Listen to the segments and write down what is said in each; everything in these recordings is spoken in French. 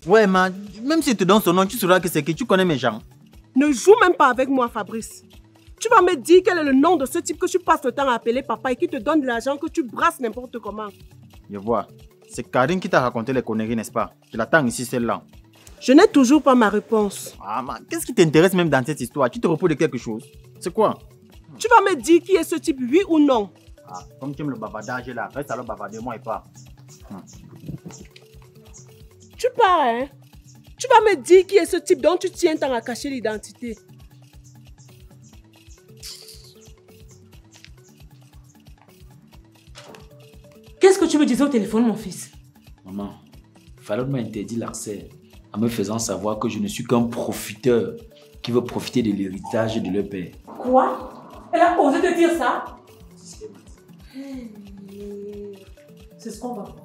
Ouais, mais même si tu te donnes son nom, tu sauras que c'est que tu connais mes gens. Ne joue même pas avec moi, Fabrice. Tu vas me dire quel est le nom de ce type que tu passes le temps à appeler papa et qui te donne de l'argent que tu brasses n'importe comment. Je vois. C'est Karine qui t'a raconté les conneries, n'est-ce pas? Je l'attends ici, celle-là. Je n'ai toujours pas ma réponse. Ah, mais qu'est-ce qui t'intéresse même dans cette histoire? Tu te reposes de quelque chose? C'est quoi? Tu vas me dire qui est ce type, oui ou non? Ah, comme tu aimes le bavardage là, reste alors bavarder, moi et pas. Tu pars, hein? Tu vas me dire qui est ce type dont tu tiens tant à cacher l'identité. Qu'est-ce que tu me disais au téléphone, mon fils? Maman, Fallout m'a interdit l'accès en me faisant savoir que je ne suis qu'un profiteur qui veut profiter de l'héritage de leur père. Quoi? Elle a osé te dire ça? C'est ce qu'on va voir.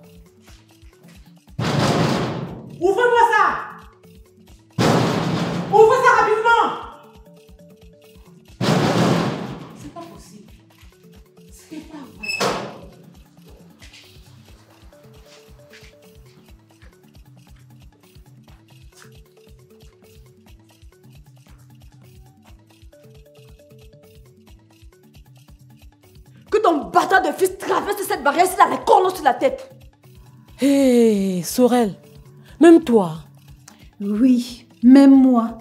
Ouvrez-moi ça! Ouvrez ça rapidement! C'est pas possible. C'est pas vrai. Que ton bâtard de fils traverse cette barrière s'il a les cornes sur la tête. Hé, Sorel, même toi. Oui, même moi.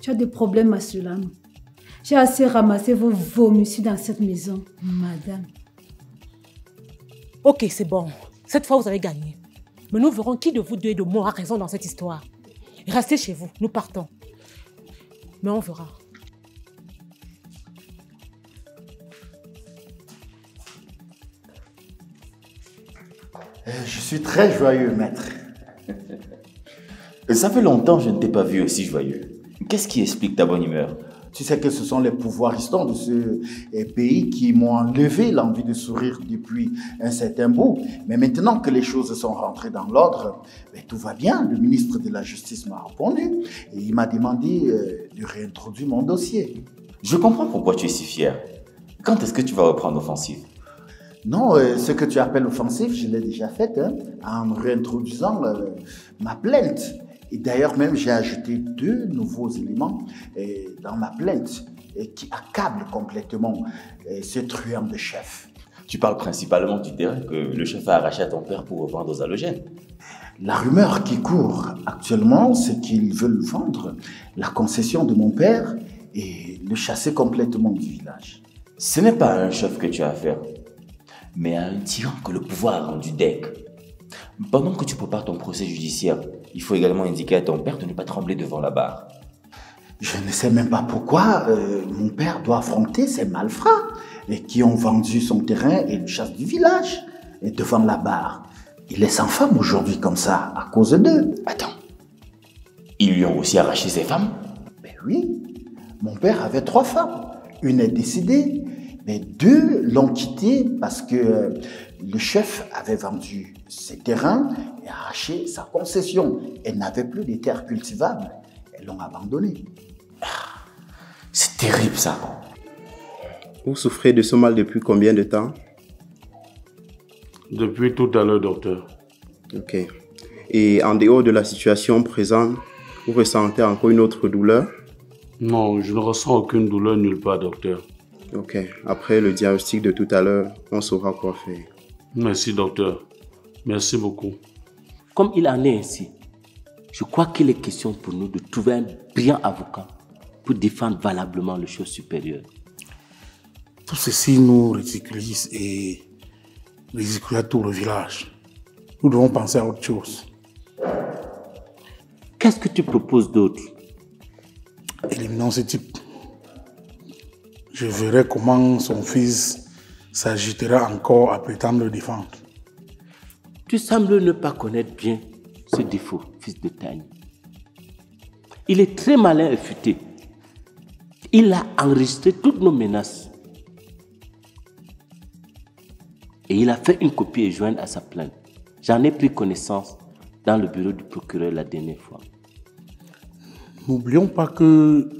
Tu as des problèmes à cela. J'ai assez ramassé vos vomissus dans cette maison, madame. Ok, c'est bon. Cette fois, vous avez gagné. Mais nous verrons qui de vous deux est de moi à raison dans cette histoire. Restez chez vous, nous partons. Mais on verra. Je suis très joyeux, maître. Ça fait longtemps que je ne t'ai pas vu aussi joyeux. Qu'est-ce qui explique ta bonne humeur? Tu sais que ce sont les pouvoiristons de ce pays qui m'ont enlevé l'envie de sourire depuis un certain bout. Mais maintenant que les choses sont rentrées dans l'ordre, tout va bien. Le ministre de la Justice m'a répondu et il m'a demandé de réintroduire mon dossier. Je comprends pourquoi tu es si fier. Quand est-ce que tu vas reprendre l'offensive? Non, ce que tu appelles offensif, je l'ai déjà fait en réintroduisant ma plainte. Et d'ailleurs, même, j'ai ajouté 2 nouveaux éléments dans ma plainte qui accablent complètement ce truand de chef. Tu parles principalement du terrain que le chef a arraché à ton père pour revendre aux halogènes. La rumeur qui court actuellement, c'est qu'ils veulent vendre la concession de mon père et le chasser complètement du village. Ce n'est pas à un chef que tu as affaire, mais à un tyran que le pouvoir a rendu deg. Pendant que tu prépares ton procès judiciaire, il faut également indiquer à ton père de ne pas trembler devant la barre. Je ne sais même pas pourquoi mon père doit affronter ces malfrats qui ont vendu son terrain et le chassent du village et devant la barre. Il est sans femme aujourd'hui comme ça, à cause d'eux. Attends, ils lui ont aussi arraché ses femmes? Ben oui, mon père avait 3 femmes. Une est décédée, mais 2 l'ont quitté parce que le chef avait vendu ses terrains et arraché sa concession. Elle n'avait plus de terres cultivables. Elles l'ont abandonné. C'est terrible ça. Vous souffrez de ce mal depuis combien de temps? Depuis tout à l'heure, docteur. Ok. Et en dehors de la situation présente, vous ressentez encore une autre douleur? Non, je ne ressens aucune douleur nulle part, docteur. Ok. Après le diagnostic de tout à l'heure, on saura quoi faire. Merci, docteur. Merci beaucoup. Comme il en est ainsi, je crois qu'il est question pour nous de trouver un brillant avocat pour défendre valablement le chose supérieur. Tout ceci nous ridiculise et ridiculise tout le village. Nous devons penser à autre chose. Qu'est-ce que tu proposes d'autre? Éliminons ce type. Je verrai comment son fils s'agitera encore à prétendre le défendre. Tu sembles ne pas connaître bien ce défaut, fils de Tani. Il est très malin et futé. Il a enregistré toutes nos menaces. Et il a fait une copie et jointe à sa plainte. J'en ai pris connaissance dans le bureau du procureur la dernière fois. N'oublions pas que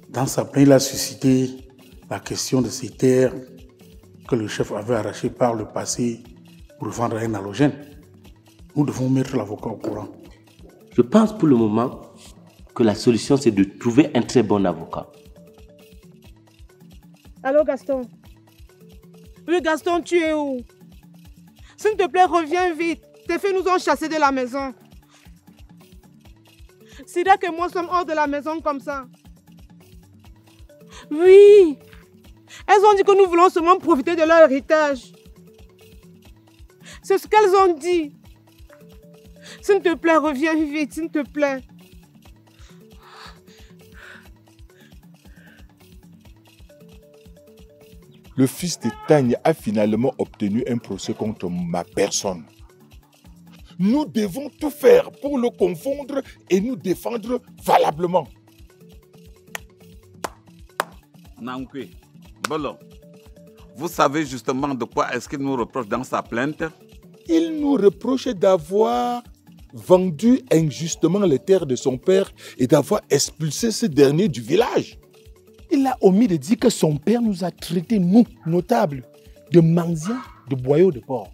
dans sa plainte, il a suscité la question de ces terres que le chef avait arrachées par le passé pour vendre à un halogène. Nous devons mettre l'avocat au courant. Je pense pour le moment que la solution, c'est de trouver un très bon avocat. Allô, Gaston? Oui, Gaston, tu es où? S'il te plaît, reviens vite. Tes filles nous ont chassés de la maison. Sidak et moi sommes hors de la maison comme ça. Oui. Elles ont dit que nous voulons seulement profiter de leur héritage. C'est ce qu'elles ont dit. S'il te plaît, reviens vite, s'il te plaît. Le fils de Tagne a finalement obtenu un procès contre ma personne. Nous devons tout faire pour le confondre et nous défendre valablement. Nankwe, Bolo, vous savez justement de quoi est-ce qu'il nous reproche dans sa plainte? Il nous reproche d'avoir vendu injustement les terres de son père et d'avoir expulsé ce dernier du village. Il a omis de dire que son père nous a traités, nous, notables, de mendiants, de boyaux de porc.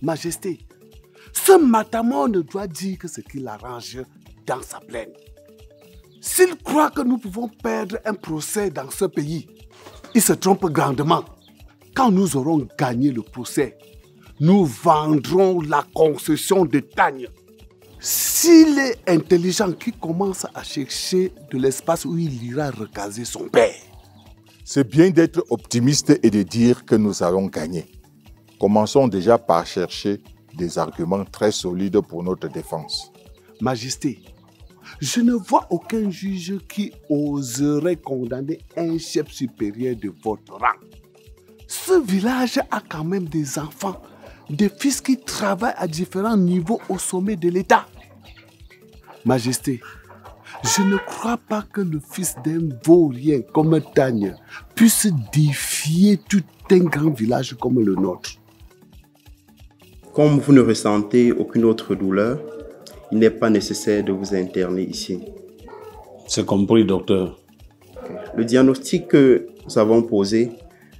Majesté, ce matamor ne doit dire que ce qu'il arrange dans sa plaine. S'il croit que nous pouvons perdre un procès dans ce pays, il se trompe grandement. Quand nous aurons gagné le procès, nous vendrons la concession de Tagne. S'il est intelligent, qu'il commence à chercher de l'espace où il ira recaser son père. C'est bien d'être optimiste et de dire que nous allons gagner. Commençons déjà par chercher des arguments très solides pour notre défense. Majesté, je ne vois aucun juge qui oserait condamner un chef supérieur de votre rang. Ce village a quand même des enfants, des fils qui travaillent à différents niveaux au sommet de l'État. Majesté, je ne crois pas que le fils d'un vaurien comme Tagne puisse défier tout un grand village comme le nôtre. Comme vous ne ressentez aucune autre douleur, il n'est pas nécessaire de vous interner ici. C'est compris, docteur. Le diagnostic que nous avons posé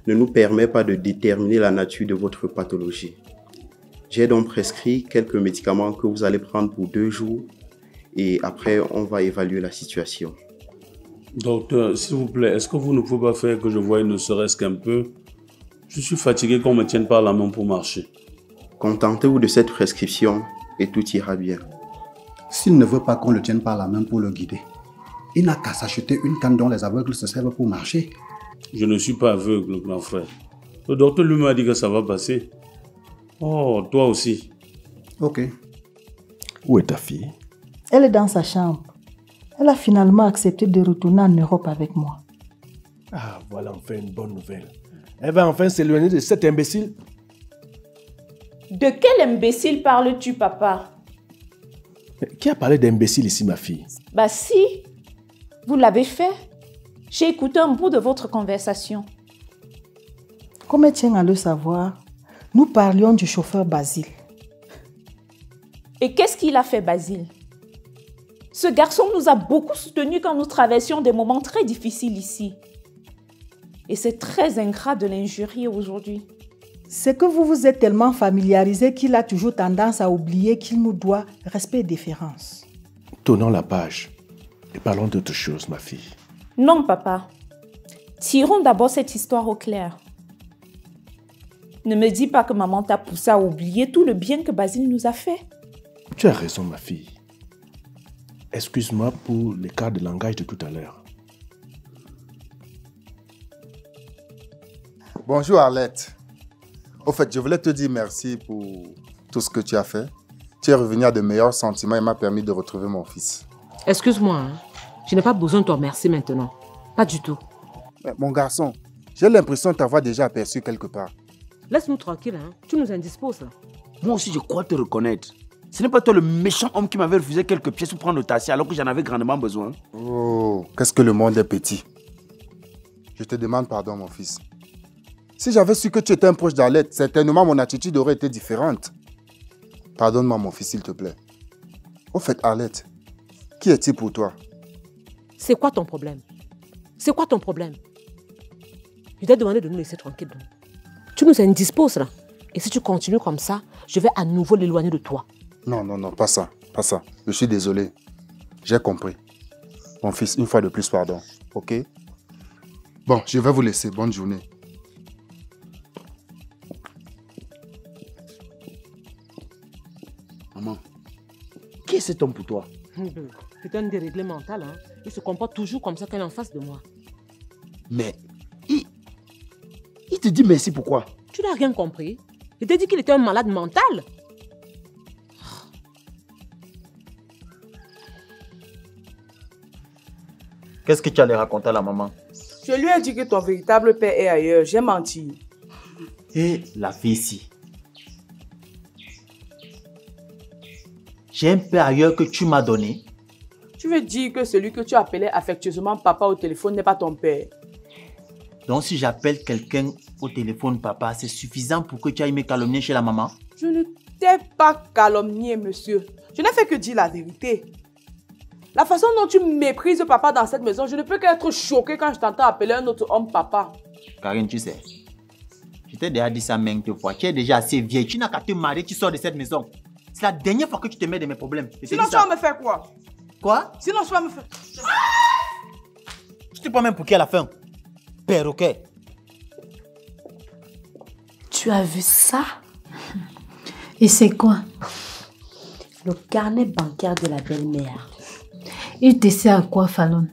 ne nous permet pas de déterminer la nature de votre pathologie. J'ai donc prescrit quelques médicaments que vous allez prendre pour 2 jours et après on va évaluer la situation. Docteur, s'il vous plaît, est-ce que vous ne pouvez pas faire que je voie ne serait-ce qu'un peu? Je suis fatigué qu'on me tienne par la main pour marcher. Contentez-vous de cette prescription et tout ira bien. S'il ne veut pas qu'on le tienne par la main pour le guider, il n'a qu'à s'acheter une canne dont les aveugles se servent pour marcher. Je ne suis pas aveugle, grand frère. Le docteur lui m'a dit que ça va passer. Oh, toi aussi. Ok. Où est ta fille? Elle est dans sa chambre. Elle a finalement accepté de retourner en Europe avec moi. Ah, voilà enfin une bonne nouvelle. Elle va enfin s'éloigner de cet imbécile. De quel imbécile parles-tu, papa? Qui a parlé d'imbécile ici, ma fille? Bah si, vous l'avez fait. J'ai écouté un bout de votre conversation. Comme elle tient à le savoir, nous parlions du chauffeur Basile. Et qu'est-ce qu'il a fait, Basile? Ce garçon nous a beaucoup soutenus quand nous traversions des moments très difficiles ici. Et c'est très ingrat de l'injurier aujourd'hui. C'est que vous vous êtes tellement familiarisé qu'il a toujours tendance à oublier qu'il nous doit respect et déférence. Tournons la page et parlons d'autre chose, ma fille. Non, papa. Tirons d'abord cette histoire au clair. Ne me dis pas que maman t'a poussé à oublier tout le bien que Basile nous a fait. Tu as raison, ma fille. Excuse-moi pour l'écart de langage de tout à l'heure. Bonjour Arlette. Au fait, je voulais te dire merci pour tout ce que tu as fait. Tu es revenu à de meilleurs sentiments et m'a permis de retrouver mon fils. Excuse-moi, hein. Je n'ai pas besoin de te remercier maintenant. Pas du tout. Mais mon garçon, j'ai l'impression de t'avoir déjà aperçu quelque part. Laisse-nous tranquille, hein. Tu nous indisposes là. Moi aussi, je crois te reconnaître. Ce n'est pas toi le méchant homme qui m'avait refusé quelques pièces pour prendre le taxi alors que j'en avais grandement besoin. Oh, qu'est-ce que le monde est petit. Je te demande pardon, mon fils. Si j'avais su que tu étais un proche d'Arlette, certainement mon attitude aurait été différente. Pardonne-moi, mon fils, s'il te plaît. Au fait, Arlette, qui est-il pour toi? C'est quoi ton problème? C'est quoi ton problème? Je t'ai demandé de nous laisser tranquilles. Tu nous indisposes là. Et si tu continues comme ça, je vais à nouveau l'éloigner de toi. Non, non, non, pas ça. pas ça. Je suis désolé. J'ai compris. Mon fils, une fois de plus, pardon. Ok? Bon, je vais vous laisser. Bonne journée. Maman, qui est cet homme pour toi? C'est un déréglé mental. Hein? Il se comporte toujours comme ça quand il est en face de moi. Mais il te dit merci pourquoi? Tu n'as rien compris. Il t'a dit qu'il était un malade mental. Qu'est-ce que tu allais raconter à la maman? Je lui ai dit que ton véritable père est ailleurs. J'ai menti. Et la fille ici. J'ai un père ailleurs que tu m'as donné. Tu veux dire que celui que tu appelais affectueusement papa au téléphone n'est pas ton père? Donc si j'appelle quelqu'un au téléphone papa, c'est suffisant pour que tu ailles me calomnier chez la maman? Je ne t'ai pas calomnié, monsieur. Je n'ai fait que dire la vérité. La façon dont tu méprises papa dans cette maison, je ne peux qu'être choquée quand je t'entends appeler un autre homme papa. Karine, tu sais, je t'ai déjà dit ça maintes fois. Tu es déjà assez vieille. Tu n'as qu'à te marier, tu sors de cette maison. C'est la dernière fois que tu te mets de mes problèmes. Sinon, tu vas me faire quoi? Quoi? Sinon, tu vas me faire... Je te prends même pour qui à la fin? Perroquet. Tu as vu ça? Et c'est quoi? Le carnet bancaire de la belle-mère. Il te sert à quoi, Fallon?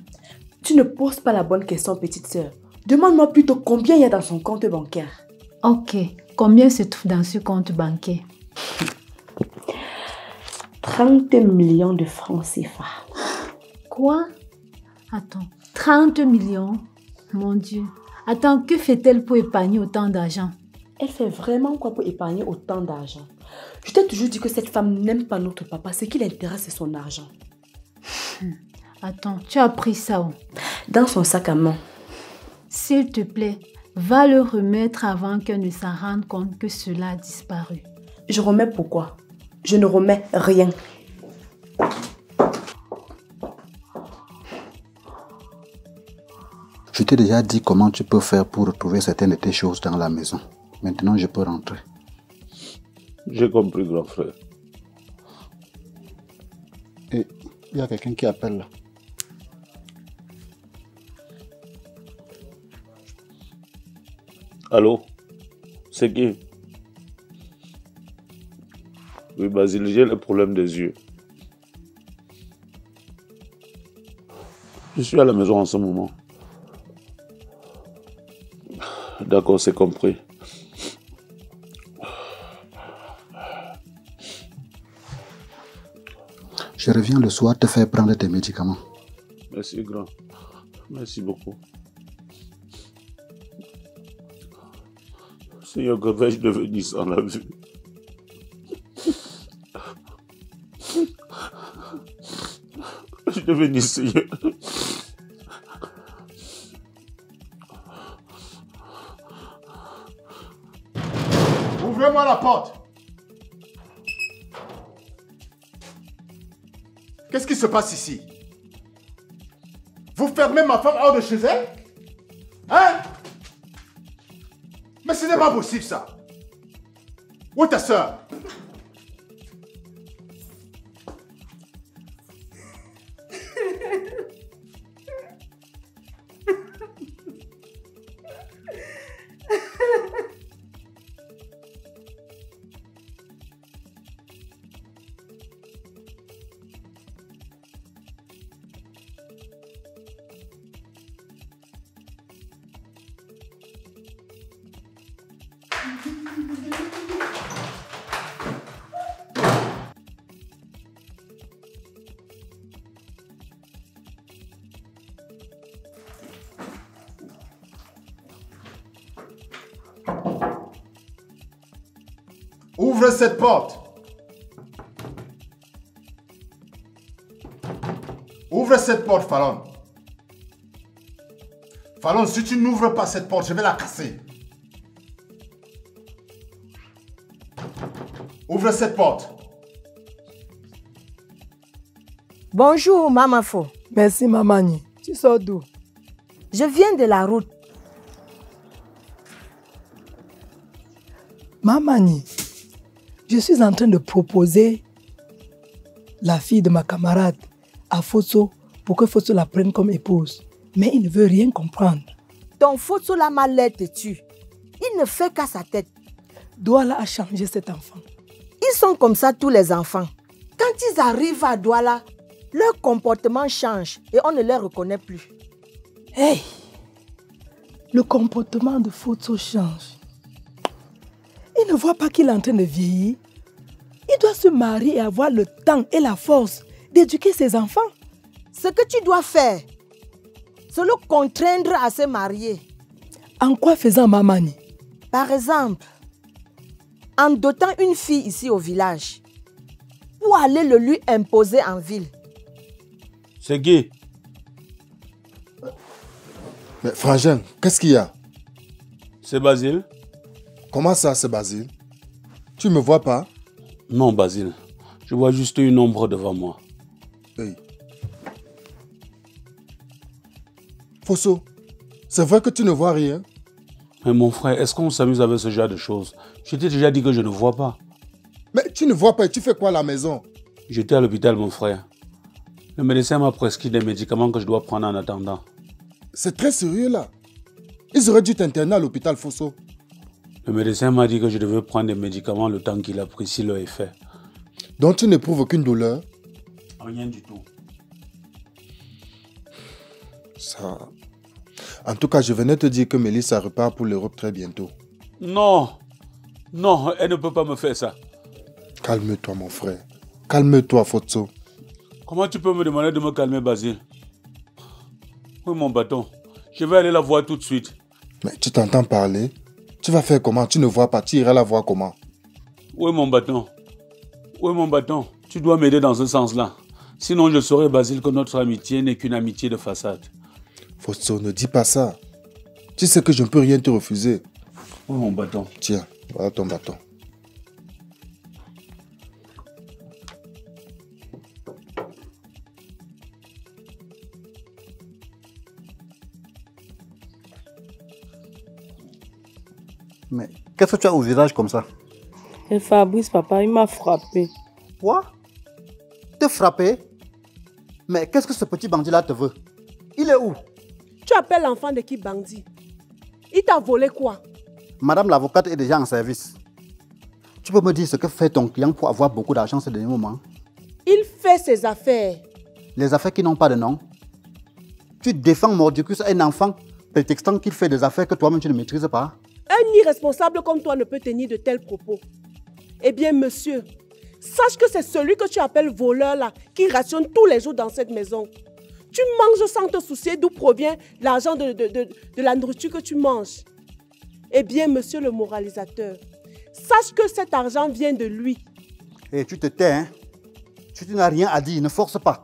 Tu ne poses pas la bonne question, petite sœur. Demande-moi plutôt combien il y a dans son compte bancaire. Ok. Combien se trouve dans ce compte bancaire? 30 millions de francs CFA. Quoi? Attends, 30 millions? Mon Dieu. Attends, que fait-elle pour épargner autant d'argent? Elle fait vraiment quoi pour épargner autant d'argent? Je t'ai toujours dit que cette femme n'aime pas notre papa. Ce qui l'intéresse, c'est son argent. Attends, tu as pris ça où? Dans son sac à main. S'il te plaît, va le remettre avant qu'elle ne s'en rende compte que cela a disparu. Je remets pourquoi? Je ne remets rien. Je t'ai déjà dit comment tu peux faire pour retrouver certaines de tes choses dans la maison. Maintenant, je peux rentrer. J'ai compris, grand frère. Et il y a quelqu'un qui appelle là. Allô? C'est qui? Oui, Basile, j'ai le problème des yeux. Je suis à la maison en ce moment. D'accord, c'est compris. Je reviens le soir te faire prendre tes médicaments. Merci, grand. Merci beaucoup. Seigneur, que vais-je devenir sans la vue? Je devenir, Seigneur. Ouvrez-moi la porte. Qu'est-ce qui se passe ici? Vous fermez ma femme hors de chez elle? Hein? Mais ce n'est pas possible ça. Où est ta soeur? Ouvre cette porte. Ouvre cette porte, Fallon. Fallon, si tu n'ouvres pas cette porte, je vais la casser. Ouvre cette porte. Bonjour, Maman Fo. Merci, Mamani. Tu sors d'où? Je viens de la route. Mamani, je suis en train de proposer la fille de ma camarade à Fosso pour que Fosso la prenne comme épouse. Mais il ne veut rien comprendre. Ton Fosso la mallette tue. Il ne fait qu'à sa tête. Douala a changé cet enfant. Ils sont comme ça tous les enfants. Quand ils arrivent à Douala, leur comportement change et on ne les reconnaît plus. Hey! Le comportement de Fosso change. Il ne voit pas qu'il est en train de vieillir. Il doit se marier et avoir le temps et la force d'éduquer ses enfants. Ce que tu dois faire, c'est le contraindre à se marier. En quoi faisant Mamani? Par exemple, en dotant une fille ici au village, pour aller le lui imposer en ville. C'est gay. Mais Frangin, qu'est-ce qu'il y a? C'est Basile. Comment ça, c'est Basile? Tu me vois pas? Non, Basile. Je vois juste une ombre devant moi. Hey. Fosso, c'est vrai que tu ne vois rien? Mais mon frère, est-ce qu'on s'amuse avec ce genre de choses? Je t'ai déjà dit que je ne vois pas. Mais tu ne vois pas et tu fais quoi à la maison? J'étais à l'hôpital, mon frère. Le médecin m'a prescrit des médicaments que je dois prendre en attendant. C'est très sérieux là. Ils auraient dû t'interner à l'hôpital Fosso. Le médecin m'a dit que je devais prendre des médicaments le temps qu'il apprécie leur effet. Donc tu n'éprouves aucune douleur? Rien du tout. Ça... En tout cas, je venais te dire que Mélissa repart pour l'Europe très bientôt. Non. Non, elle ne peut pas me faire ça. Calme-toi, mon frère. Calme-toi, Fosso. Comment tu peux me demander de me calmer, Basile? Oui, mon bâton. Je vais aller la voir tout de suite. Mais tu t'entends parler? Tu vas faire comment? Tu ne vois pas, tu iras la voir comment? Oui, mon bâton. Oui, mon bâton. Tu dois m'aider dans ce sens-là. Sinon, je saurai, Basile, que notre amitié n'est qu'une amitié de façade. Fosso, ne dis pas ça. Tu sais que je ne peux rien te refuser. Oui, mon bâton. Tiens, voilà ton bâton. Mais qu'est-ce que tu as au visage comme ça? Et Fabrice, papa, il m'a frappé. Quoi? Te frapper? Mais qu'est-ce que ce petit bandit-là te veut? Il est où? Tu appelles l'enfant de qui bandit? Il t'a volé quoi? Madame l'avocate est déjà en service. Tu peux me dire ce que fait ton client pour avoir beaucoup d'argent ces derniers moments? Il fait ses affaires. Les affaires qui n'ont pas de nom. Tu défends mordicus à un enfant prétextant qu'il fait des affaires que toi-même tu ne maîtrises pas. Un irresponsable comme toi ne peut tenir de tels propos. Eh bien, monsieur, sache que c'est celui que tu appelles voleur là qui rationne tous les jours dans cette maison. Tu manges sans te soucier d'où provient l'argent de la nourriture que tu manges. Eh bien, monsieur le moralisateur, sache que cet argent vient de lui. Et tu te tais, hein? Tu n'as rien à dire, ne force pas.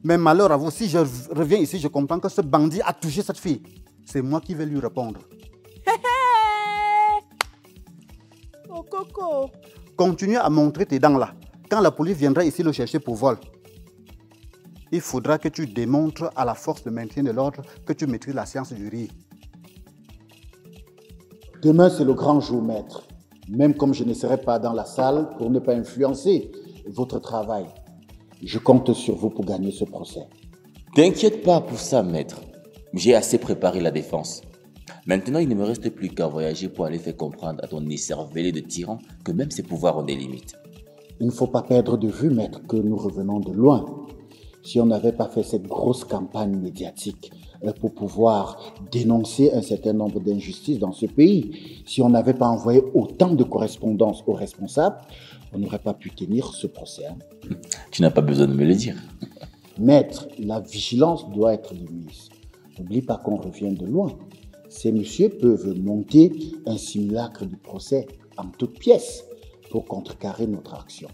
Mais malheur à vous, si je reviens ici, je comprends que ce bandit a touché cette fille. C'est moi qui vais lui répondre. Oh Coco. Continue à montrer tes dents là. Quand la police viendra ici le chercher pour vol, il faudra que tu démontres à la force de maintien de l'ordre que tu maîtrises la science du rire. Demain, c'est le grand jour, maître. Même comme je ne serai pas dans la salle pour ne pas influencer votre travail, je compte sur vous pour gagner ce procès. T'inquiète pas pour ça, maître. J'ai assez préparé la défense. Maintenant, il ne me reste plus qu'à voyager pour aller faire comprendre à ton écervelé de tyran que même ses pouvoirs ont des limites. Il ne faut pas perdre de vue, maître, que nous revenons de loin. Si on n'avait pas fait cette grosse campagne médiatique pour pouvoir dénoncer un certain nombre d'injustices dans ce pays, si on n'avait pas envoyé autant de correspondances aux responsables, on n'aurait pas pu tenir ce procès. Tu n'as pas besoin de me le dire. Maître, la vigilance doit être de mise. N'oublie pas qu'on revient de loin. Ces messieurs peuvent monter un simulacre du procès en toutes pièces pour contrecarrer notre action.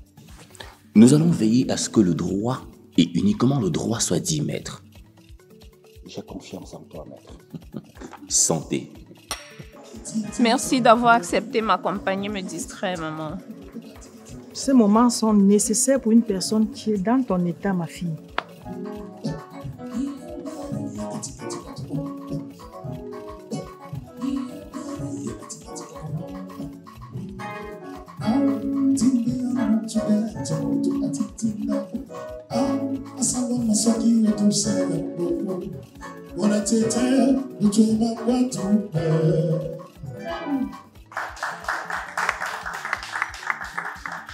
Nous allons veiller à ce que le droit, et uniquement le droit, soit dit, maître. J'ai confiance en toi, maître. Santé. Merci d'avoir accepté m'accompagner me distraire, maman. Ces moments sont nécessaires pour une personne qui est dans ton état, ma fille.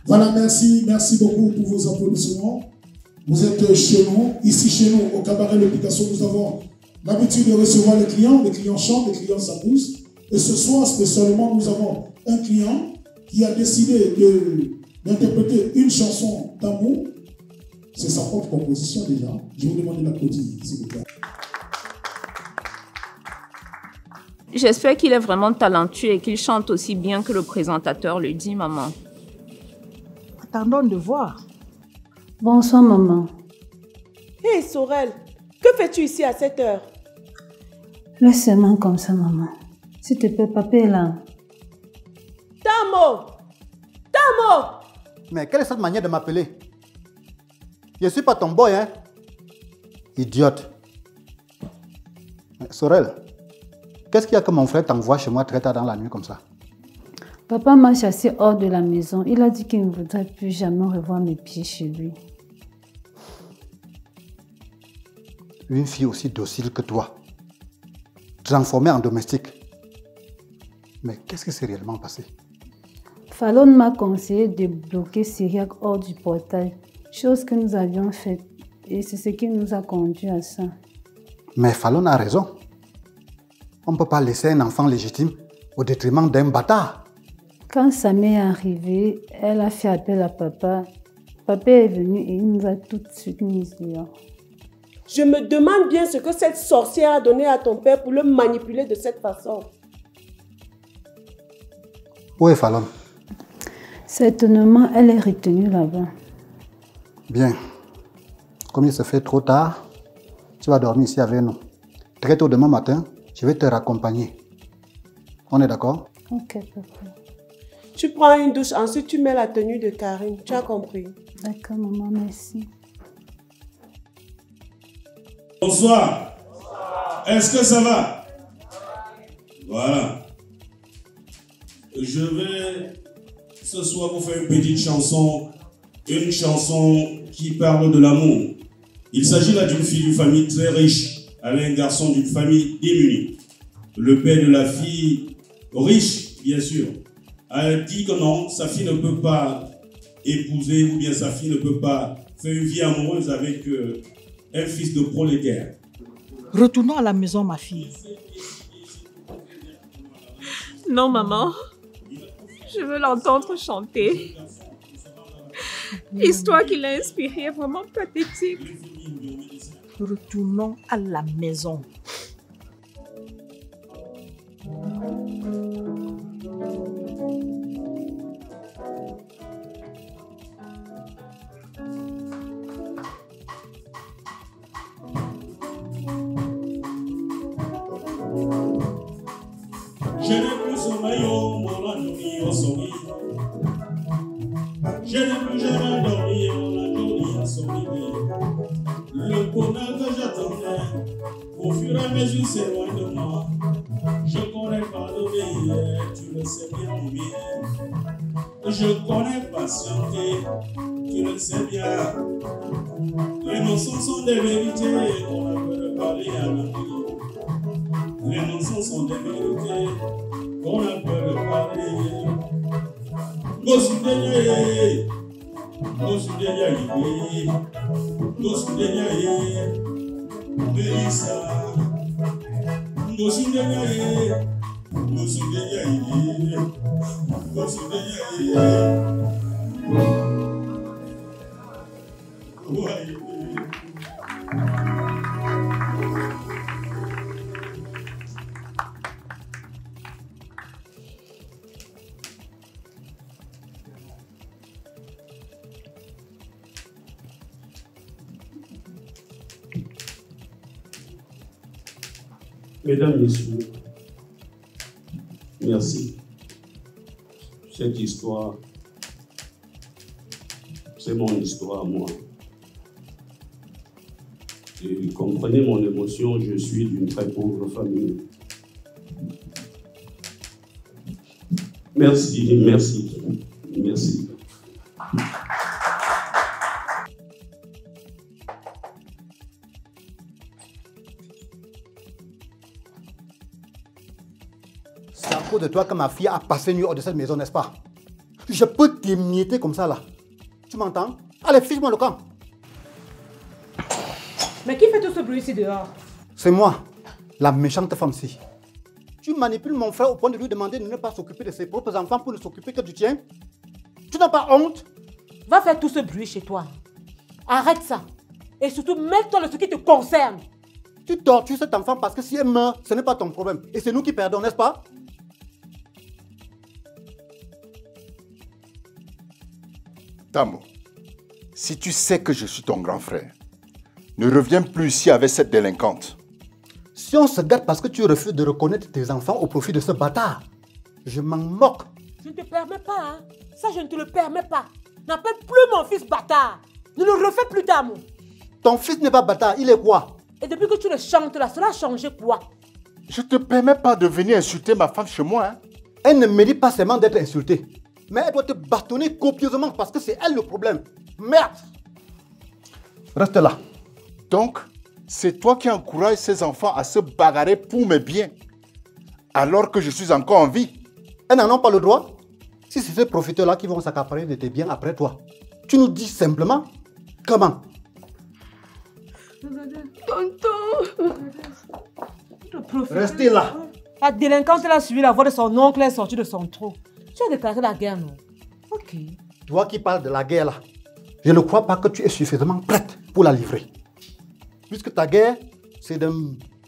Voilà, merci beaucoup pour vos applaudissements. Vous êtes chez nous, ici chez nous, au cabaret Le Picasso, nous avons l'habitude de recevoir les clients chantent, les clients s'amusent. Et ce soir, spécialement, nous avons un client qui a décidé d'interpréter une chanson d'amour. C'est sa propre composition déjà. Je vais vous demander d'applaudir, s'il vous plaît. J'espère qu'il est vraiment talentueux et qu'il chante aussi bien que le présentateur le dit, maman. Attendons de voir. Bonsoir, maman. Hé, Sorel, que fais-tu ici à cette heure? Laisse-moi comme ça, maman. S'il te plaît, papa est là. Tamo! Tamo! Mais quelle est cette manière de m'appeler? Je ne suis pas ton boy, hein? Idiote. Sorel, qu'est-ce qu'il y a que mon frère t'envoie chez moi très tard dans la nuit comme ça? Papa m'a chassé hors de la maison. Il a dit qu'il ne voudrait plus jamais revoir mes pieds chez lui. Une fille aussi docile que toi, transformée en domestique. Mais qu'est-ce qui s'est réellement passé? Fallon m'a conseillé de bloquer Syriac hors du portail, chose que nous avions faite. Et c'est ce qui nous a conduit à ça. Mais Fallon a raison. On ne peut pas laisser un enfant légitime au détriment d'un bâtard. Quand sa mère est arrivée, elle a fait appel à papa. Papa est venu et il nous a tout de suite mis dehors. Je me demande bien ce que cette sorcière a donné à ton père pour le manipuler de cette façon. Où est Fallon? Certainement, elle est retenue là-bas. Bien. Comme il se fait trop tard, tu vas dormir ici avec nous. Très tôt demain matin, je vais te raccompagner. On est d'accord? Ok, papa. Tu prends une douche, ensuite tu mets la tenue de Karine. Tu as compris? D'accord, maman, merci. Bonsoir. Est-ce que ça va? Voilà. Je vais ce soir vous faire une petite chanson. Une chanson qui parle de l'amour. Il s'agit là d'une fille d'une famille très riche, avec un garçon d'une famille démunie. Le père de la fille, riche bien sûr, a dit que non, sa fille ne peut pas épouser ou bien sa fille ne peut pas faire une vie amoureuse avec un fils de prolétaire. Retournons à la maison, ma fille. Non, maman. Je veux l'entendre chanter. L'histoire qui l'a inspirée est vraiment pathétique. Retournons à la maison. Je n'ai plus sommeil au moment de sommeil. Je n'ai plus jamais dormi au moment de sommeil. Le bonheur que j'attendais, au fur et à mesure s'éloigne de moi. Je connais pas l'obéir, tu le sais bien, mon bien. Je connais patienter, tu le sais bien. Les mensonges sont des vérités, on a peur de parler à l'ami. Les mensonges sont des vérités, on a peur de parler. Gosudeye, Gosudeye, Gosudeye, Melissa, Gosudeye, Gosudeye, Gosudeye. Mesdames, Messieurs, merci. Cette histoire, c'est mon histoire, moi. Et comprenez mon émotion, je suis d'une très pauvre famille. Merci, merci, merci. cause de toi que ma fille a passé nuit hors de cette maison, n'est-ce pas? Je peux t'émietter comme ça là. Tu m'entends? Allez, fiche-moi le camp. Mais qui fait tout ce bruit ici dehors? C'est moi, la méchante femme-ci. Tu manipules mon frère au point de lui demander de ne pas s'occuper de ses propres enfants pour ne s'occuper que du tien. Tu n'as pas honte? Va faire tout ce bruit chez toi. Arrête ça. Et surtout, mets-toi dans ce qui te concerne. Tu tortures cet enfant parce que si elle meurt, ce n'est pas ton problème. Et c'est nous qui perdons, n'est-ce pas? Tamo, si tu sais que je suis ton grand frère, ne reviens plus ici avec cette délinquante. Si on se gâte parce que tu refuses de reconnaître tes enfants au profit de ce bâtard, je m'en moque. Je ne te permets pas, hein. Ça, je ne te le permets pas. N'appelle plus mon fils bâtard. Ne le refais plus, Tamo. Ton fils n'est pas bâtard, il est quoi? Et depuis que tu le chantes là, cela a changé quoi? Je ne te permets pas de venir insulter ma femme chez moi. Hein. Elle ne mérite pas seulement d'être insultée. Mais elle doit te bâtonner copieusement parce que c'est elle le problème. Merde! Reste là. Donc, c'est toi qui encourages ces enfants à se bagarrer pour mes biens, alors que je suis encore en vie. Elles n'en ont pas le droit. Si c'est ces profiteurs-là qui vont s'accaparer de tes biens après toi, tu nous dis simplement comment. Tonton! Restez là. La délinquante, elle a suivi la voix de son oncle, elle est sortie de son trou. Tu as déclaré la guerre, non? Ok. Toi qui parles de la guerre là, je ne crois pas que tu es suffisamment prête pour la livrer. Puisque ta guerre, c'est de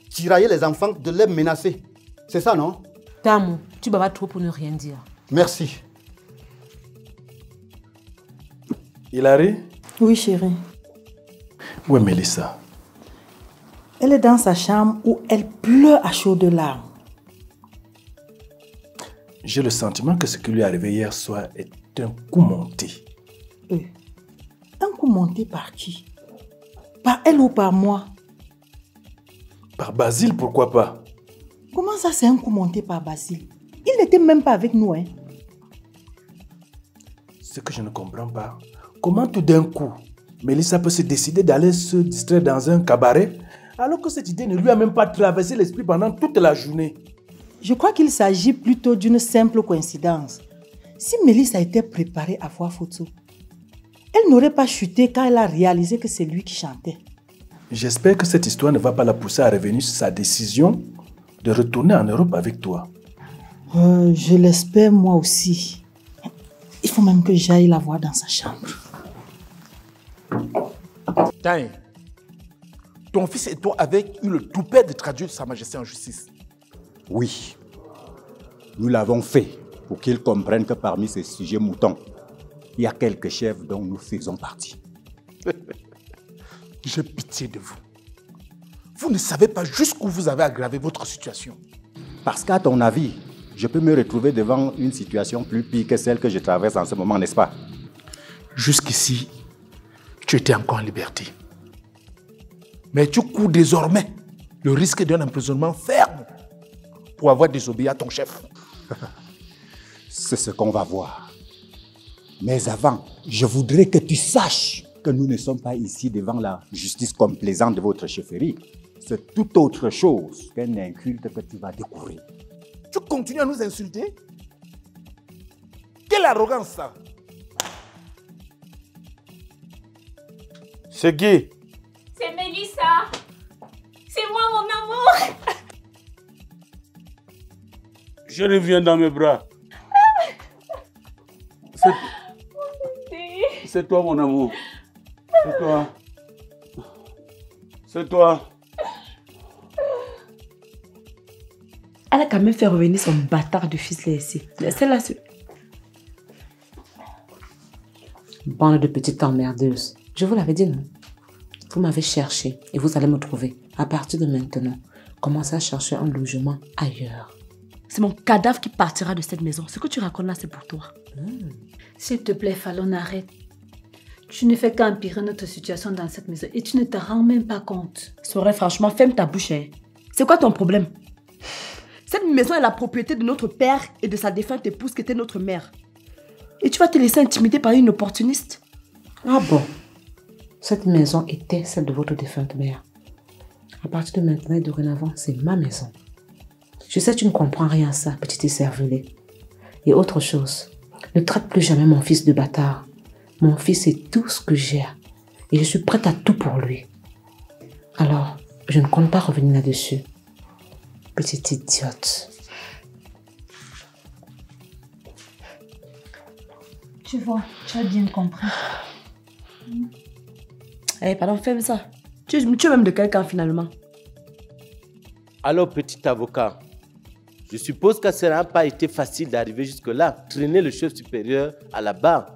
tirailler les enfants, de les menacer. C'est ça, non? Tamo, tu bavardes trop pour ne rien dire. Merci. Hilary? Oui, chérie. Où est Mélissa? Elle est dans sa chambre où elle pleure à chaudes larmes. J'ai le sentiment que ce qui lui est arrivé hier soir est un coup monté. Un coup monté par qui? Par elle ou par moi? Par Basile, pourquoi pas? Comment ça, c'est un coup monté par Basile? Il n'était même pas avec nous, hein? Ce que je ne comprends pas, comment tout d'un coup, Mélissa peut se décider d'aller se distraire dans un cabaret alors que cette idée ne lui a même pas traversé l'esprit pendant toute la journée? Je crois qu'il s'agit plutôt d'une simple coïncidence. Si Mélissa était préparée à voir Foto, elle n'aurait pas chuté quand elle a réalisé que c'est lui qui chantait. J'espère que cette histoire ne va pas la pousser à revenir sur sa décision de retourner en Europe avec toi. Je l'espère moi aussi. Il faut même que j'aille la voir dans sa chambre. Tiens, ton fils et toi avez eu le toupet de traduire Sa Majesté en justice. Oui, nous l'avons fait pour qu'il comprenne que parmi ces sujets moutons, il y a quelques chefs dont nous faisons partie. J'ai pitié de vous. Vous ne savez pas jusqu'où vous avez aggravé votre situation. Parce qu'à ton avis, je peux me retrouver devant une situation plus pire que celle que je traverse en ce moment, n'est-ce pas? Jusqu'ici, tu étais encore en liberté. Mais tu cours désormais le risque d'un emprisonnement ferme pour avoir désobéi à ton chef. C'est ce qu'on va voir. Mais avant, je voudrais que tu saches que nous ne sommes pas ici devant la justice complaisante de votre chefferie. C'est tout autre chose qu'un inculte que tu vas découvrir. Tu continues à nous insulter? Quelle arrogance ça! C'est qui? C'est Mélissa. C'est moi, mon amour. Je reviens dans mes bras. C'est toi, mon amour. C'est toi. C'est toi. Elle a quand même fait revenir son bâtard de fils là ici. Laissez-la se... Bande de petites emmerdeuses. Je vous l'avais dit, non? Vous m'avez cherché et vous allez me trouver. À partir de maintenant, commencez à chercher un logement ailleurs. C'est mon cadavre qui partira de cette maison. Ce que tu racontes là, c'est pour toi. S'il te plaît, Fallon, arrête. Tu ne fais qu'empirer notre situation dans cette maison et tu ne te rends même pas compte. Soraya, franchement, ferme ta bouche. Hein. C'est quoi ton problème? Cette maison est la propriété de notre père et de sa défunte épouse qui était notre mère. Et tu vas te laisser intimider par une opportuniste? Ah bon? Cette maison était celle de votre défunte mère. À partir de maintenant et dorénavant, c'est ma maison. Je sais que tu ne comprends rien à ça, petite écervelée. Et autre chose, ne traite plus jamais mon fils de bâtard. Mon fils est tout ce que j'ai. Et je suis prête à tout pour lui. Alors, je ne compte pas revenir là-dessus. Petite idiote. Tu vois, tu as bien compris. Eh, pardon, fais ça. Tu es même de quelqu'un finalement. Alors, petit avocat, je suppose que ça n'a pas été facile d'arriver jusque-là, traîner le chef supérieur à la barre.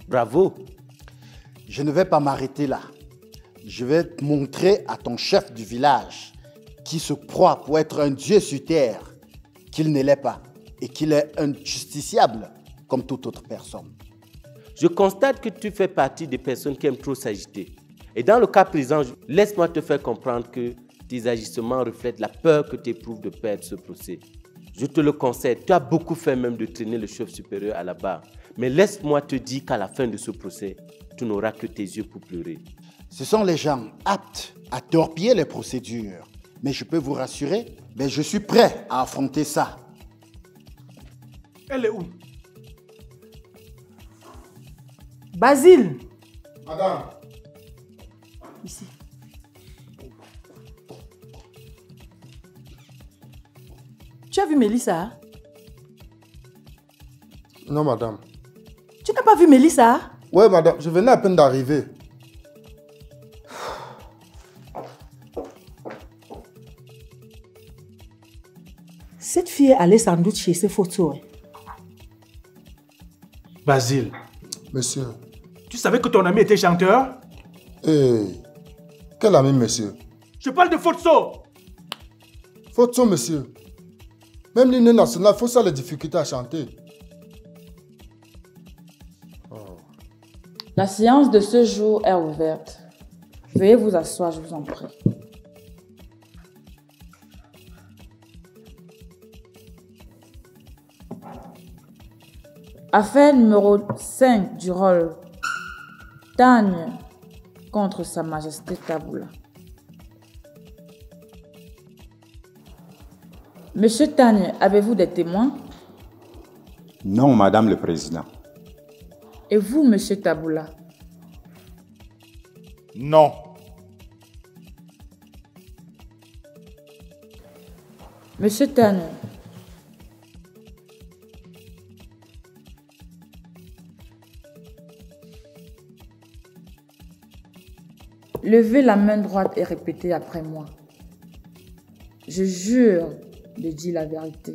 Bravo. Je ne vais pas m'arrêter là. Je vais te montrer à ton chef du village qui se croit pour être un dieu sur terre, qu'il ne l'est pas et qu'il est un justiciable comme toute autre personne. Je constate que tu fais partie des personnes qui aiment trop s'agiter. Et dans le cas présent, laisse-moi te faire comprendre que tes agissements reflètent la peur que tu éprouves de perdre ce procès. Je te le concède, tu as beaucoup fait même de traîner le chef supérieur à la barre. Mais laisse-moi te dire qu'à la fin de ce procès, tu n'auras que tes yeux pour pleurer. Ce sont les gens aptes à torpiller les procédures. Mais je peux vous rassurer, je suis prêt à affronter ça. Elle est où? Basile. Madame. Ici. Tu as vu Mélissa? Non, madame. Tu n'as pas vu Mélissa? Oui, madame, je venais à peine d'arriver. Cette fille est allée sans doute chez ses photos. Basile. Monsieur. Tu savais que ton ami était chanteur? Quel ami, monsieur? Je parle de Fotso. Fotso, monsieur. Même l'hymne national, Fotso a les difficultés à chanter. La séance de ce jour est ouverte. Veuillez vous asseoir, je vous en prie. Affaire numéro 5 du rôle. Tagne contre Sa Majesté Taboula. Monsieur Tagne, avez-vous des témoins? Non, Madame le Président. Et vous, Monsieur Taboula? Non. Monsieur Tagne. Levez la main droite et répétez après moi. Je jure de dire la vérité.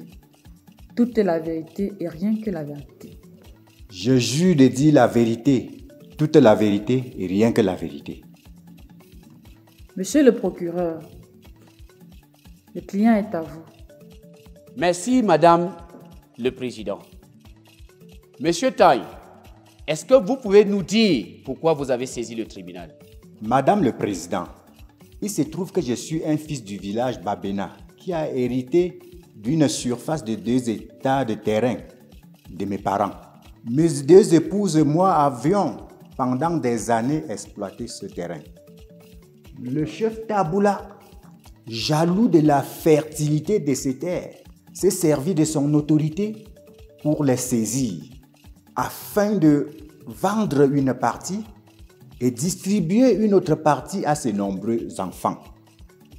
Toute est la vérité et rien que la vérité. Je jure de dire la vérité, toute la vérité et rien que la vérité. Monsieur le procureur, le client est à vous. Merci, Madame le Président. Monsieur Taille, est-ce que vous pouvez nous dire pourquoi vous avez saisi le tribunal? Madame le Président, il se trouve que je suis un fils du village Babena qui a hérité d'une surface de 2 hectares de terrain de mes parents. Mes 2 épouses et moi avions pendant des années exploité ce terrain. Le chef Taboula, jaloux de la fertilité de ces terres, s'est servi de son autorité pour les saisir afin de vendre une partie et distribuer une autre partie à ses nombreux enfants.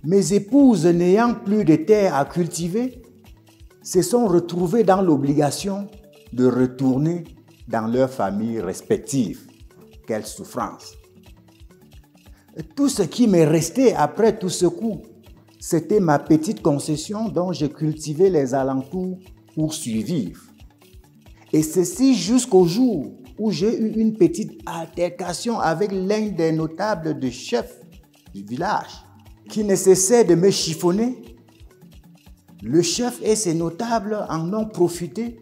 Mes épouses, n'ayant plus de terre à cultiver, se sont retrouvées dans l'obligation de retourner dans leurs familles respectives. Quelle souffrance! Tout ce qui m'est resté après tout ce coup, c'était ma petite concession dont je cultivais les alentours pour survivre. Et ceci jusqu'au jour où j'ai eu une petite altercation avec l'un des notables de chef du village qui ne cessait de me chiffonner. Le chef et ses notables en ont profité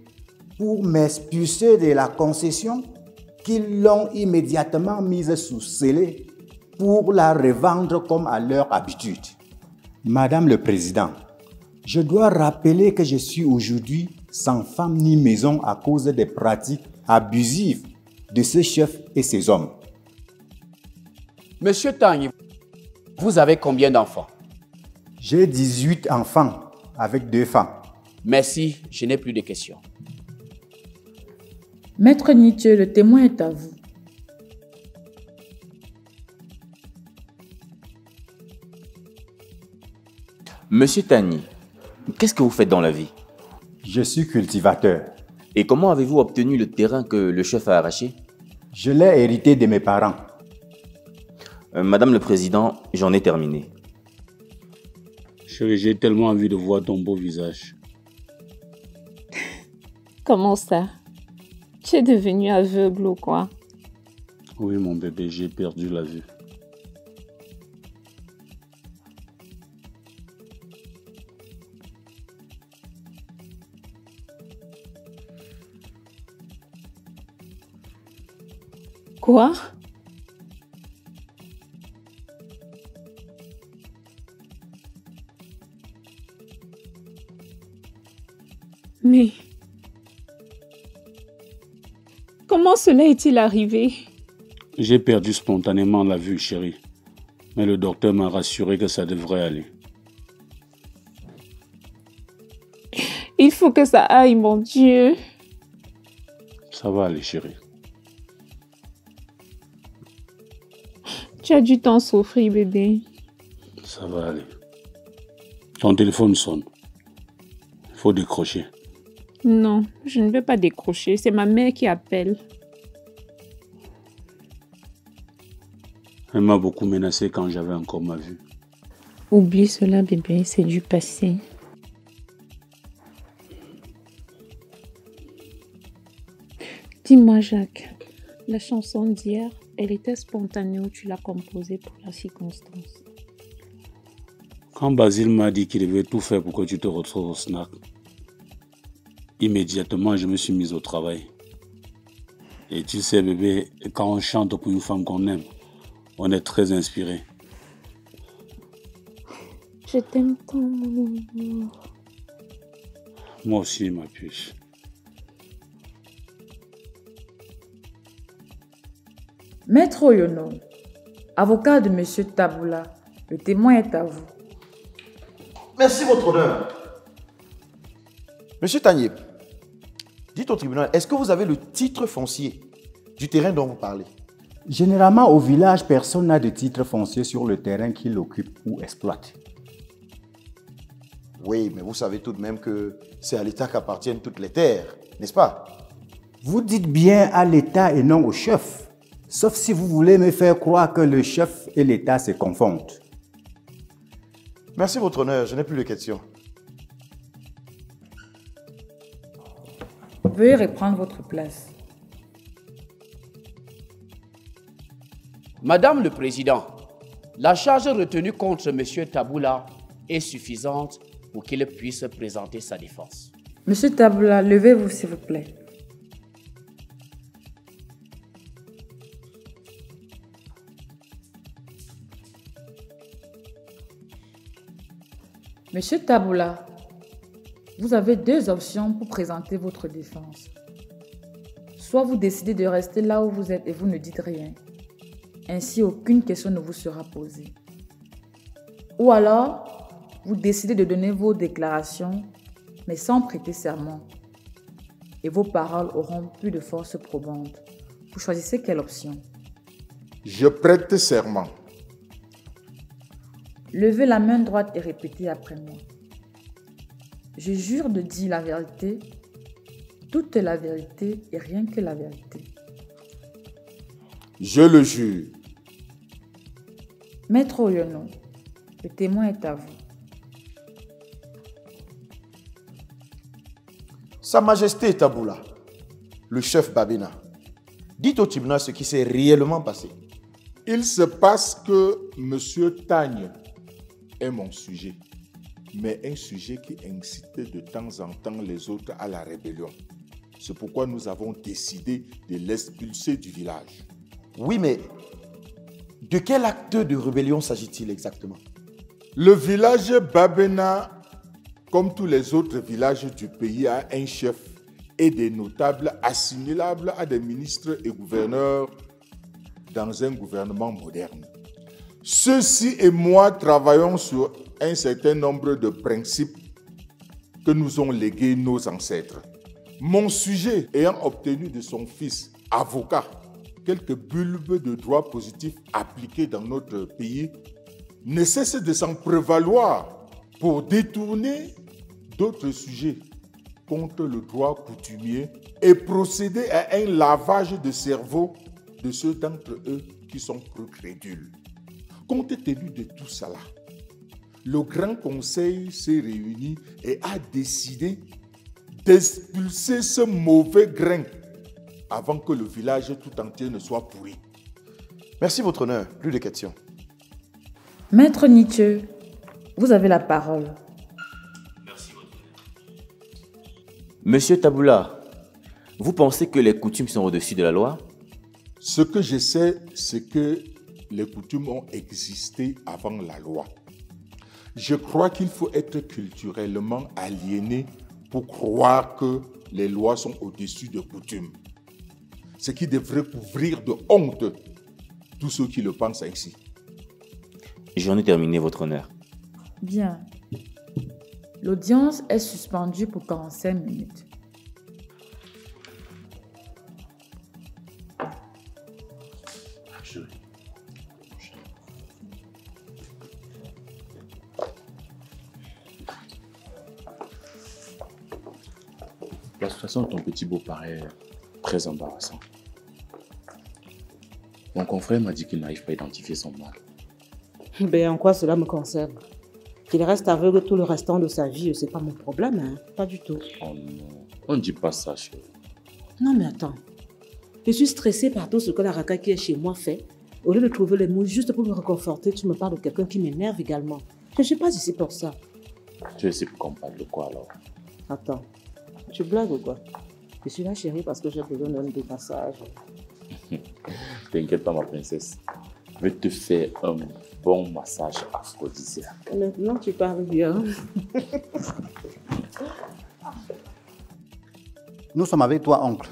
pour m'expulser de la concession qu'ils l'ont immédiatement mise sous scellé pour la revendre comme à leur habitude. Madame le Président, je dois rappeler que je suis aujourd'hui sans femme ni maison à cause des pratiques abusives de ce chef et ses hommes. Monsieur Tagne, vous avez combien d'enfants? J'ai 18 enfants avec 2 femmes. Merci, je n'ai plus de questions. Maître Nietzsche, le témoin est à vous. Monsieur Tagny, qu'est-ce que vous faites dans la vie? Je suis cultivateur. Et comment avez-vous obtenu le terrain que le chef a arraché? Je l'ai hérité de mes parents. Madame le Président, j'en ai terminé. Chérie, j'ai tellement envie de voir ton beau visage. Comment ça? Tu es devenu aveugle ou quoi? Oui, mon bébé, j'ai perdu la vue. Quoi? Mais comment cela est-il arrivé? J'ai perdu spontanément la vue, chérie. Mais le docteur m'a rassuré que ça devrait aller. Il faut que ça aille, mon Dieu. Ça va aller, chérie. Tu as du temps souffrir, bébé. Ça va aller. Ton téléphone sonne. Il faut décrocher. Non, je ne vais pas décrocher. C'est ma mère qui appelle. Elle m'a beaucoup menacé quand j'avais encore ma vue. Oublie cela, bébé. C'est du passé. Dis-moi, Jacques, la chanson d'hier, elle était spontanée ou tu l'as composée pour la circonstance? Quand Basile m'a dit qu'il devait tout faire pour que tu te retrouves au snack, immédiatement, je me suis mise au travail. Et tu sais, bébé, quand on chante pour une femme qu'on aime, on est très inspiré. Je t'aime tant, mon amour. Moi aussi, ma puce. Maître Oyono, avocat de Monsieur Taboula, le témoin est à vous. Merci, votre honneur. Monsieur Tagny, dites au tribunal, est-ce que vous avez le titre foncier du terrain dont vous parlez? Généralement, au village, personne n'a de titre foncier sur le terrain qu'il occupe ou exploite. Oui, mais vous savez tout de même que c'est à l'État qu'appartiennent toutes les terres, n'est-ce pas? Vous dites bien à l'État et non au chef. Sauf si vous voulez me faire croire que le chef et l'État se confondent. Merci, votre honneur. Je n'ai plus de questions. Veuillez reprendre votre place. Madame le Président, la charge retenue contre M. Taboula est suffisante pour qu'il puisse présenter sa défense. Monsieur Taboula, levez-vous s'il vous plaît. Monsieur Taboula, vous avez 2 options pour présenter votre défense. Soit vous décidez de rester là où vous êtes et vous ne dites rien. Ainsi, aucune question ne vous sera posée. Ou alors, vous décidez de donner vos déclarations, mais sans prêter serment. Et vos paroles auront plus de force probante. Vous choisissez quelle option? Je prête serment. Levez la main droite et répétez après moi. Je jure de dire la vérité, toute la vérité et rien que la vérité. Je le jure. Maître Oyono, le témoin est à vous. Sa Majesté Taboula, le chef Babena, dites au tribunal ce qui s'est réellement passé. Il se passe que M. Tagne est mon sujet, mais un sujet qui incitait de temps en temps les autres à la rébellion. C'est pourquoi nous avons décidé de l'expulser du village. Oui, mais de quel acte de rébellion s'agit-il exactement? Le village Babena, comme tous les autres villages du pays, a un chef et des notables assimilables à des ministres et gouverneurs dans un gouvernement moderne. Ceux-ci et moi travaillons sur un certain nombre de principes que nous ont légué nos ancêtres. Mon sujet ayant obtenu de son fils, avocat, quelques bulbes de droit positif appliqués dans notre pays, ne cesse de s'en prévaloir pour détourner d'autres sujets contre le droit coutumier et procéder à un lavage de cerveau de ceux d'entre eux qui sont peu crédules. Compte tenu de tout cela, le Grand Conseil s'est réuni et a décidé d'expulser ce mauvais grain avant que le village tout entier ne soit pourri. Merci, votre honneur. Plus de questions. Maître Nietzsche, vous avez la parole. Monsieur Taboula, vous pensez que les coutumes sont au-dessus de la loi? Ce que je sais, c'est que les coutumes ont existé avant la loi. Je crois qu'il faut être culturellement aliéné pour croire que les lois sont au-dessus des coutumes. Ce qui devrait couvrir de honte tous ceux qui le pensent ainsi. J'en ai terminé, votre honneur. Bien. L'audience est suspendue pour 45 minutes. De toute façon, ton petit beau paraît très embarrassant. Mon confrère m'a dit qu'il n'arrive pas à identifier son mal. Ben, en quoi cela me concerne? Qu'il reste aveugle tout le restant de sa vie, c'est pas mon problème, hein? Pas du tout. Oh non, on ne dit pas ça, chérie. Non, mais attends. Je suis stressée par tout ce que la racaille qui est chez moi fait. Au lieu de trouver les mots juste pour me réconforter, tu me parles de quelqu'un qui m'énerve également. Je ne suis pas ici pour ça. Tu es ici pour qu'on parle de quoi alors? Attends, tu blagues ou quoi? Je suis là, chérie, parce que j'ai besoin d'un dépassage. T'inquiète pas, ma princesse. Je vais te faire un bon massage aphrodisiaque. Maintenant, tu parles bien. Nous sommes avec toi, oncle.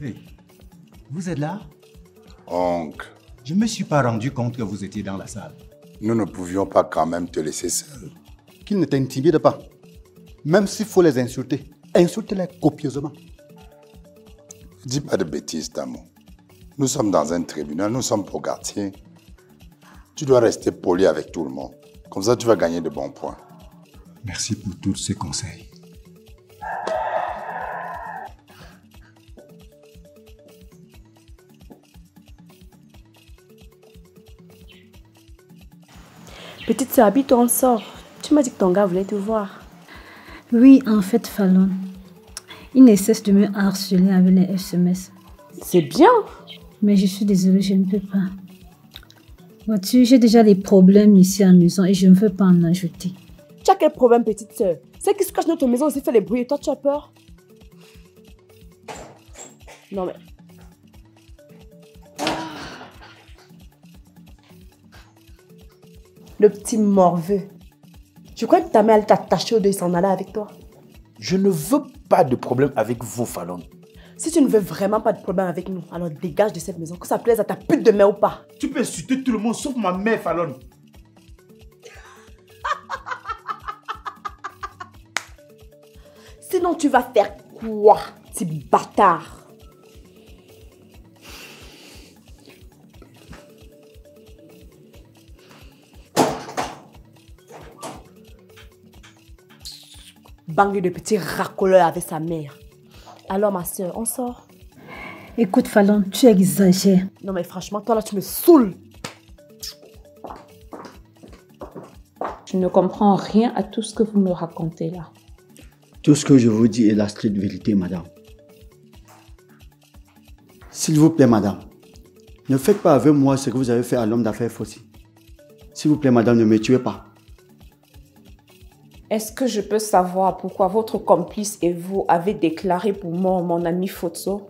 Hey, vous êtes là? Oncle, Je ne me suis pas rendu compte que vous étiez dans la salle. nous ne pouvions pas quand même te laisser seul. Qu'ils ne t'intimident pas. Même s'il faut les insulter, insulte-les copieusement. Dis pas de bêtises, Tamo. Nous sommes dans un tribunal, nous sommes pour quartier. Tu dois rester poli avec tout le monde. Comme ça, tu vas gagner de bons points. Merci pour tous ces conseils. Petite sœur, habille-toi, on sort. Tu m'as dit que ton gars voulait te voir. Oui, en fait, Fallon, il ne cesse de me harceler avec les SMS. C'est bien. Mais je suis désolée, je ne peux pas. Vois-tu, j'ai déjà des problèmes ici à la maison et je ne veux pas en ajouter. Tu as quel problème, petite sœur? C'est qui se cache dans notre maison aussi fait les bruits et toi tu as peur? Non mais... Le petit morveux. Je crois que ta mère t'a attaché au dos et s'en allait avec toi. Je ne veux pas de problème avec vous, Fallon. Si tu ne veux vraiment pas de problème avec nous, alors dégage de cette maison, que ça plaise à ta pute de mère ou pas. Tu peux insulter tout le monde sauf ma mère, Fallon. Sinon tu vas faire quoi, petit bâtard? Bangue de petit racoleur avec sa mère. Alors ma soeur, on sort? Écoute Fallon, tu exagères. Non mais franchement, toi là tu me saoules. Je ne comprends rien à tout ce que vous me racontez là. Tout ce que je vous dis est la stricte vérité, madame. S'il vous plaît, madame, ne faites pas avec moi ce que vous avez fait à l'homme d'affaires Fossi. S'il vous plaît, madame, ne me tuez pas. Est-ce que je peux savoir pourquoi votre complice et vous avez déclaré pour mort mon ami Fotso?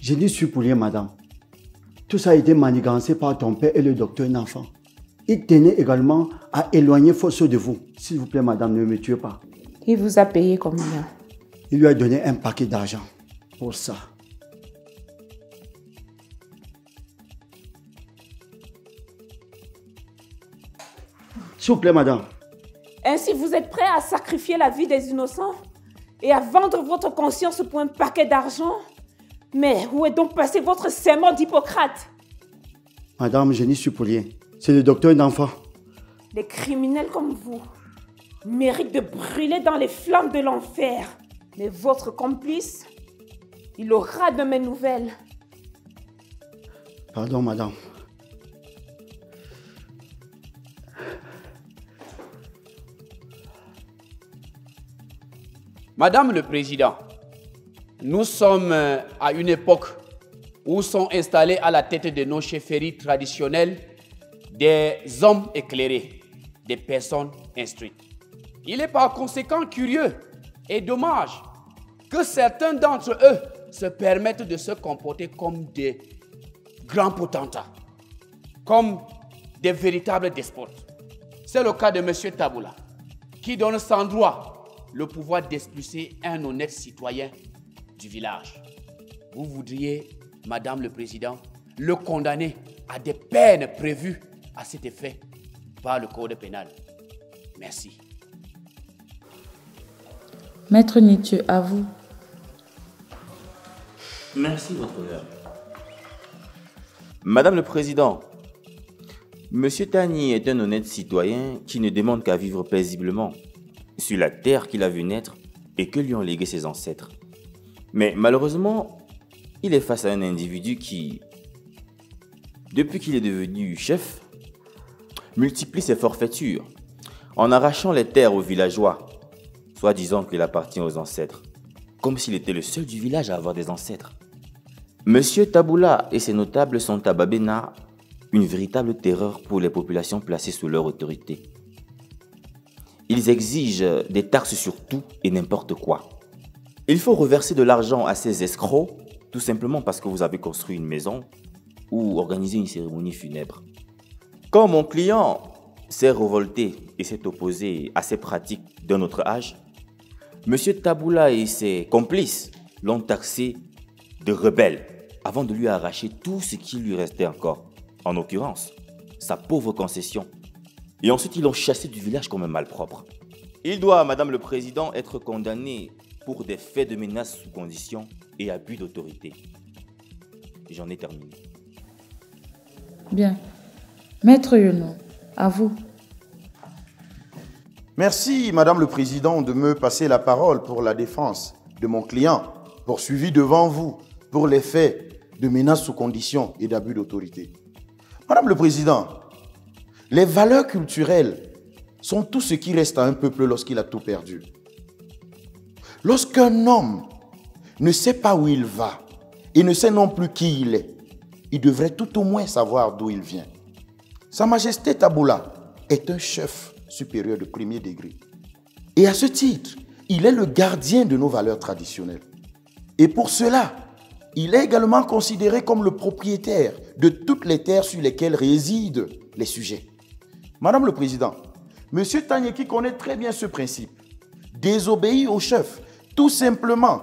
Je n'y suis pour rien, madame. Tout ça a été manigancé par ton père et le docteur Nanfan. Il tenait également à éloigner Fotso de vous. S'il vous plaît, madame, ne me tuez pas. Il vous a payé combien? Il lui a donné un paquet d'argent pour ça. S'il vous plaît, madame. Ainsi, vous êtes prêt à sacrifier la vie des innocents et à vendre votre conscience pour un paquet d'argent? Mais où est donc passé votre serment d'Hippocrate? Madame, je n'y suis pour rien. C'est le docteur d'enfant. Des criminels comme vous méritent de brûler dans les flammes de l'enfer. Mais votre complice, il aura de mes nouvelles. Pardon, madame. Madame le Président, nous sommes à une époque où sont installés à la tête de nos chefferies traditionnelles des hommes éclairés, des personnes instruites. Il est par conséquent curieux et dommage que certains d'entre eux se permettent de se comporter comme des grands potentats, comme des véritables despotes. C'est le cas de M. Taboula, qui donne sans droit le pouvoir d'expulser un honnête citoyen du village. Vous voudriez, Madame le Président, le condamner à des peines prévues à cet effet par le Code pénal. Merci. Maître Nietzsche, à vous. Merci, votre honneur. Madame le Président, Monsieur Tani est un honnête citoyen qui ne demande qu'à vivre paisiblement sur la terre qu'il a vu naître et que lui ont légué ses ancêtres. Mais malheureusement, il est face à un individu qui, depuis qu'il est devenu chef, multiplie ses forfaitures en arrachant les terres aux villageois, soit disant qu'il appartient aux ancêtres, comme s'il était le seul du village à avoir des ancêtres. Monsieur Taboula et ses notables sont à Babena une véritable terreur pour les populations placées sous leur autorité. Ils exigent des taxes sur tout et n'importe quoi. Il faut reverser de l'argent à ces escrocs, tout simplement parce que vous avez construit une maison ou organisé une cérémonie funèbre. Quand mon client s'est révolté et s'est opposé à ces pratiques d'un autre âge, Monsieur Taboula et ses complices l'ont taxé de rebelle avant de lui arracher tout ce qui lui restait encore, en l'occurrence sa pauvre concession. Et ensuite ils l'ont chassé du village comme un malpropre. Il doit, Madame le Président, être condamné pour des faits de menace sous condition et abus d'autorité. J'en ai terminé. Bien. Maître Yono, à vous. Merci, Madame le Président, de me passer la parole pour la défense de mon client, poursuivi devant vous pour les faits de menace sous condition et d'abus d'autorité. Madame le Président, les valeurs culturelles sont tout ce qui reste à un peuple lorsqu'il a tout perdu. Lorsqu'un homme ne sait pas où il va et ne sait non plus qui il est, il devrait tout au moins savoir d'où il vient. Sa Majesté Taboula est un chef supérieur de premier degré. Et à ce titre, il est le gardien de nos valeurs traditionnelles. Et pour cela, il est également considéré comme le propriétaire de toutes les terres sur lesquelles résident les sujets. Madame le Président, M. Tanyeki connaît très bien ce principe, désobéit au chef, tout simplement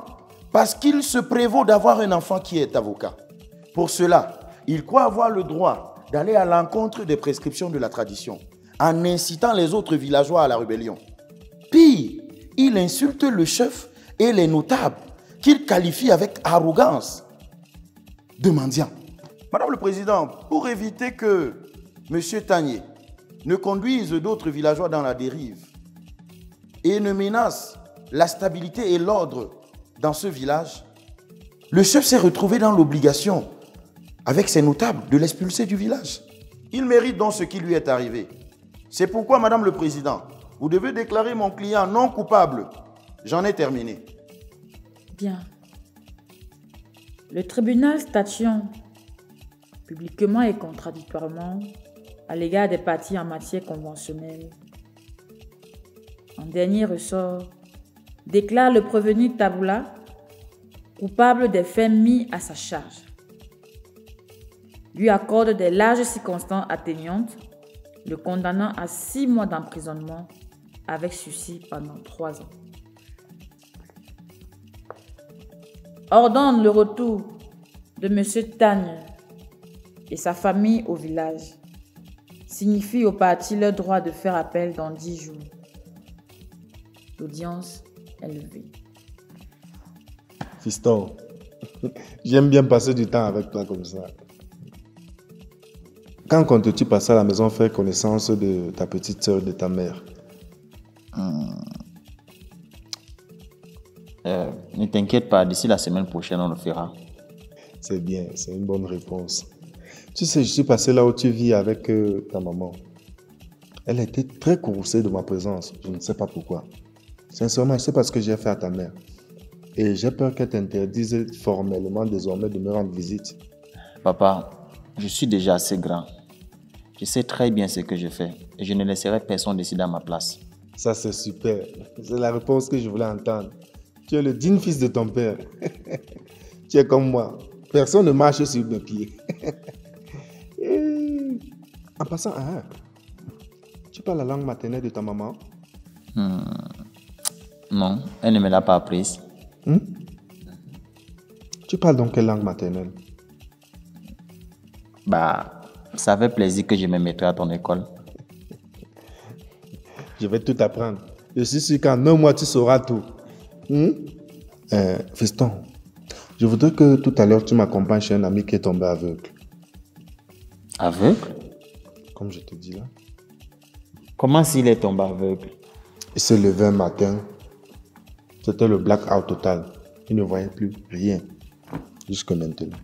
parce qu'il se prévaut d'avoir un enfant qui est avocat. Pour cela, il croit avoir le droit d'aller à l'encontre des prescriptions de la tradition, en incitant les autres villageois à la rébellion. Pire, il insulte le chef et les notables, qu'il qualifie avec arrogance de mendiants. Madame le Président, pour éviter que M. Tanier ne conduise d'autres villageois dans la dérive et ne menace la stabilité et l'ordre dans ce village, le chef s'est retrouvé dans l'obligation, avec ses notables, de l'expulser du village. Il mérite donc ce qui lui est arrivé. C'est pourquoi, Madame le Président, vous devez déclarer mon client non coupable. J'en ai terminé. Bien. Le tribunal statuant publiquement et contradictoirement à l'égard des parties en matière conventionnelle, en dernier ressort, déclare le prévenu Taboula coupable des faits mis à sa charge, lui accorde des larges circonstances atténuantes, le condamnant à 6 mois d'emprisonnement avec sursis pendant 3 ans. Ordonne le retour de M. Tagne et sa famille au village. Signifie aux parties leur droit de faire appel dans 10 jours. L'audience est levée. Fiston, j'aime bien passer du temps avec toi comme ça. Quand comptes-tu passer à la maison faire connaissance de ta petite sœur, de ta mère? Ne t'inquiète pas, d'ici la semaine prochaine, on le fera. C'est bien, c'est une bonne réponse. Tu sais, je suis passé là où tu vis avec ta maman. Elle était très courroucée de ma présence. Je ne sais pas pourquoi. Sincèrement, je sais pas ce que j'ai fait à ta mère. Et j'ai peur qu'elle t'interdise formellement désormais de me rendre visite. Papa, je suis déjà assez grand. Je sais très bien ce que je fais. Et je ne laisserai personne décider à ma place. Ça, c'est super. C'est la réponse que je voulais entendre. Tu es le digne fils de ton père. Tu es comme moi. Personne ne marche sur mes pieds. En passant, tu parles la langue maternelle de ta maman? Non, elle ne me l'a pas apprise. Tu parles donc quelle langue maternelle? Ça fait plaisir que je me mettrai à ton école. Je vais tout apprendre. Je suis sûr qu'en un mois, tu sauras tout. Fiston, je voudrais que tout à l'heure, tu m'accompagnes chez un ami qui est tombé aveugle. Aveugle? Comme je te dis là. Comment s'il est tombé aveugle? Il s'est levé un matin. C'était le blackout total. Il ne voyait plus rien. Jusque maintenant.